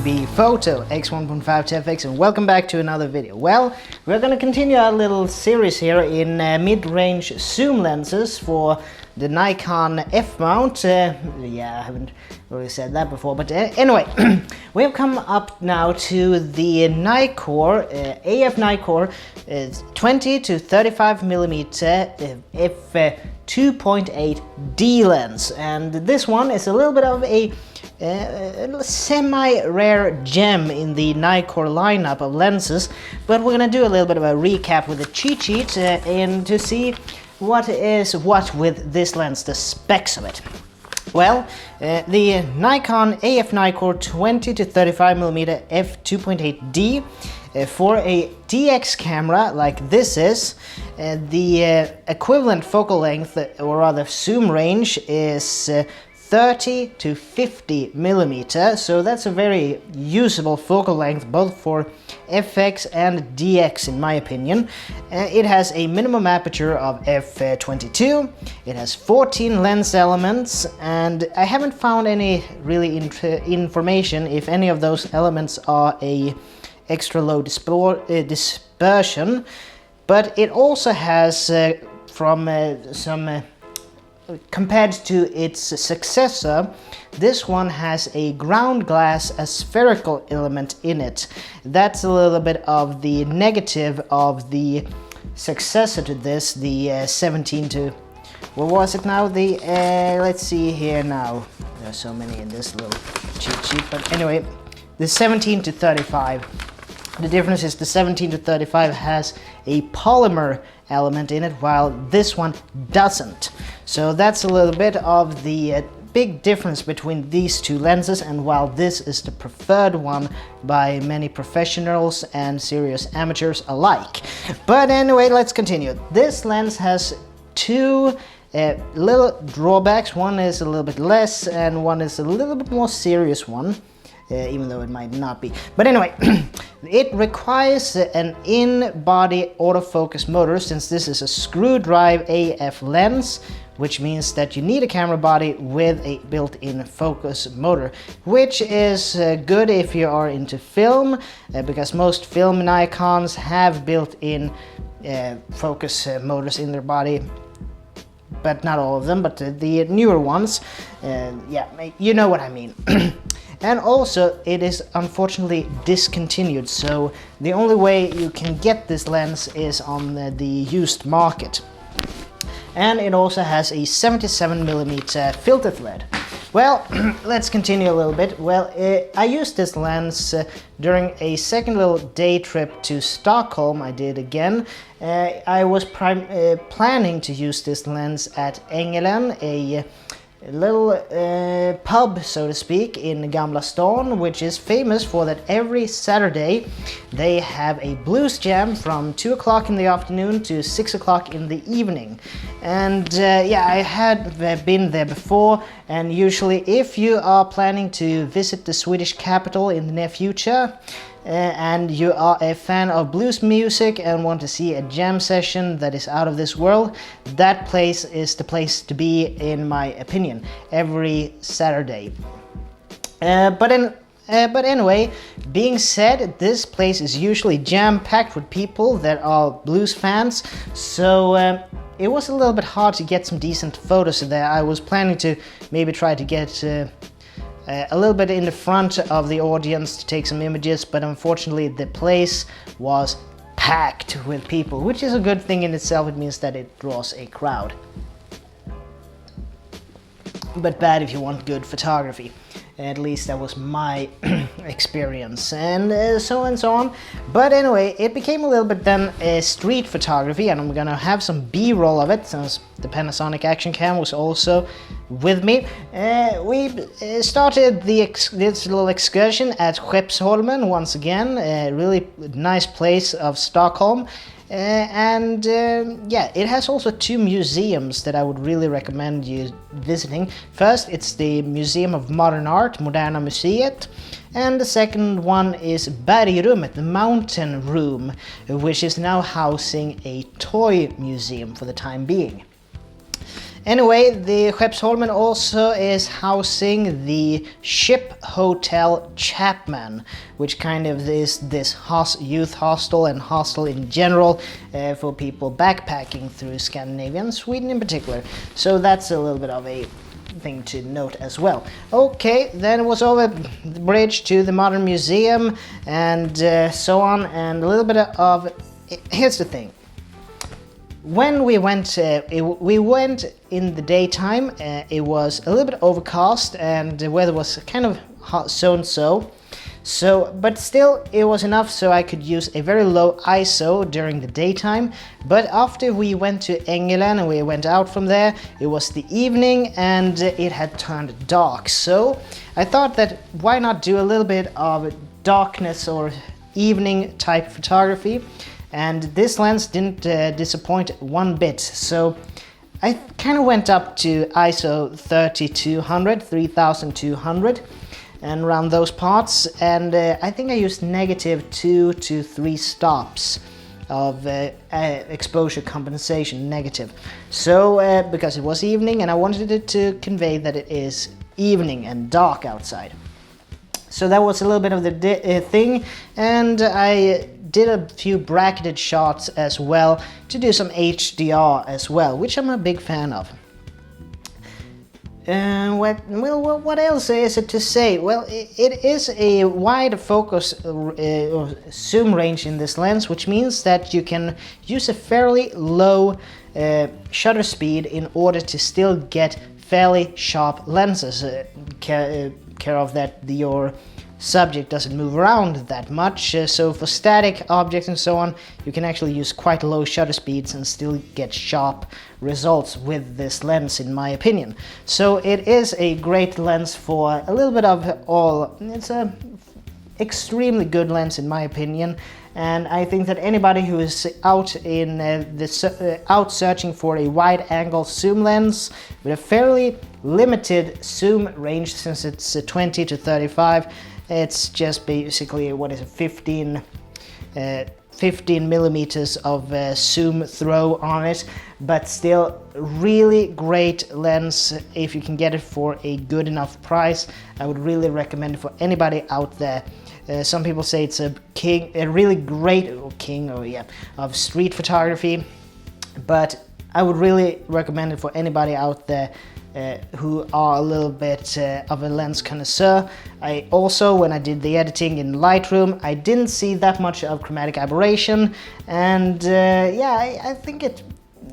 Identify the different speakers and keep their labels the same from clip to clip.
Speaker 1: T.B.Photo X1.5 to FX, and welcome back to another video. Well, we're going to continue our little series here in mid-range zoom lenses for the Nikon F-mount. Yeah, I haven't really said that before, but anyway, we have come up now to the Nikkor AF-Nikkor 20 to 35 millimeter f2.8D lens, and this one is a little bit of a semi-rare gem in the Nikkor lineup of lenses, but we're gonna do a little bit of a recap with a cheat sheet and to see what is what with this lens, the specs of it. Well, the Nikon AF-Nikkor 20 to 35 millimeter f2.8D for a DX camera like this is, the equivalent focal length, or rather zoom range, is 30 to 50 millimeter, so that's a very usable focal length both for FX and DX in my opinion. It has a minimum aperture of f22, it has 14 lens elements, and I haven't found any really information if any of those elements are a extra low dispersion, but it also has compared to its successor, this one has a ground glass spherical element in it. That's a little bit of the negative of the successor to this, the 17 to, what was it now? The let's see here now. There's so many in this little cheat sheet, but anyway, the 17 to 35. The difference is the 17 to 35 has a polymer element in it, while this one doesn't. So that's a little bit of the big difference between these two lenses, and while this is the preferred one by many professionals and serious amateurs alike. But anyway, let's continue. This lens has two little drawbacks. One is a little bit less and one is a little bit more serious one. Even though it might not be. But anyway, it requires an in-body autofocus motor, since this is a screw drive AF lens, which means that you need a camera body with a built-in focus motor, which is good if you are into film, because most film Nikons have built-in focus motors in their body. But not all of them, but the newer ones, yeah, you know what I mean. And also, it is unfortunately discontinued, so the only way you can get this lens is on the used market. And it also has a 77 millimeter filter thread. Well, let's continue a little bit. Well, I used this lens during a second little day trip to Stockholm. I did again. I was planning to use this lens at Ängelen, a little pub, so to speak, in Gamla Stan, which is famous for that every Saturday they have a blues jam from 2 o'clock in the afternoon to 6 o'clock in the evening. And yeah, I had been there before, and usually if you are planning to visit the Swedish capital in the near future, and you are a fan of blues music and want to see a jam session that is out of this world, that place is the place to be, in my opinion, every Saturday. But anyway, being said, this place is usually jam-packed with people that are blues fans, so it was a little bit hard to get some decent photos there. I was planning to maybe try to get a little bit in the front of the audience to take some images, but unfortunately the place was packed with people, which is a good thing in itself. It means that it draws a crowd. But bad if you want good photography. At least that was my experience, and so on. But anyway, it became a little bit then street photography, and I'm gonna have some B-roll of it, since the Panasonic action cam was also with me. We started this little excursion at Skeppsholmen once again, a really nice place of Stockholm. And yeah, it has also two museums that I would really recommend you visiting. First, it's the Museum of Modern Art, Moderna Museet, and the second one is Bergrummet, the Mountain Room, which is now housing a toy museum for the time being. Anyway, the Skeppsholmen also is housing the ship hotel Chapman, which kind of is this youth hostel and hostel in general for people backpacking through Scandinavia and Sweden in particular. So that's a little bit of a thing to note as well. Okay, then it was over the bridge to the Modern Museum and so on, and a little bit of... Here's the thing. When we went in the daytime. It was a little bit overcast and the weather was kind of hot, so. But still, it was enough so I could use a very low ISO during the daytime. But after we went to Engelen and we went out from there, it was the evening and it had turned dark. So I thought that why not do a little bit of darkness or evening type photography. And this lens didn't disappoint one bit, so I kind of went up to ISO 3200, and around those parts, and I think I used -2 to 3 stops of exposure compensation, negative. So because it was evening and I wanted it to convey that it is evening and dark outside. So that was a little bit of the thing, and I did a few bracketed shots as well to do some HDR as well, which I'm a big fan of. What else is it to say? Well, it is a wide focus zoom range in this lens, which means that you can use a fairly low shutter speed in order to still get fairly sharp lenses, care of that your subject doesn't move around that much. So for static objects and so on, you can actually use quite low shutter speeds and still get sharp results with this lens, in my opinion. So it is a great lens for a little bit of all. It's a extremely good lens in my opinion, and I think that anybody who is out in out searching for a wide angle zoom lens with a fairly limited zoom range, since it's 20 to 35, it's just basically, what is it, 15 millimeters of zoom throw on it, but still really great lens. If you can get it for a good enough price, I would really recommend it for anybody out there. Some people say it's a really great king of street photography, but I would really recommend it for anybody out there who are a little bit of a lens connoisseur. I also, when I did the editing in Lightroom, I didn't see that much of chromatic aberration, and I think it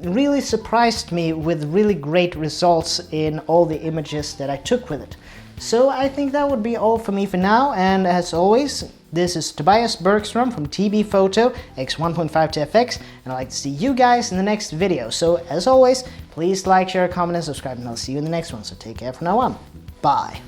Speaker 1: really surprised me with really great results in all the images that I took with it. So I think that would be all for me for now, and as always, this is Tobias Bergström from T.B.Photo X1.5 to FX, and I'd like to see you guys in the next video. So as always, please like, share, comment, and subscribe, and I'll see you in the next one. So take care from now on. Bye.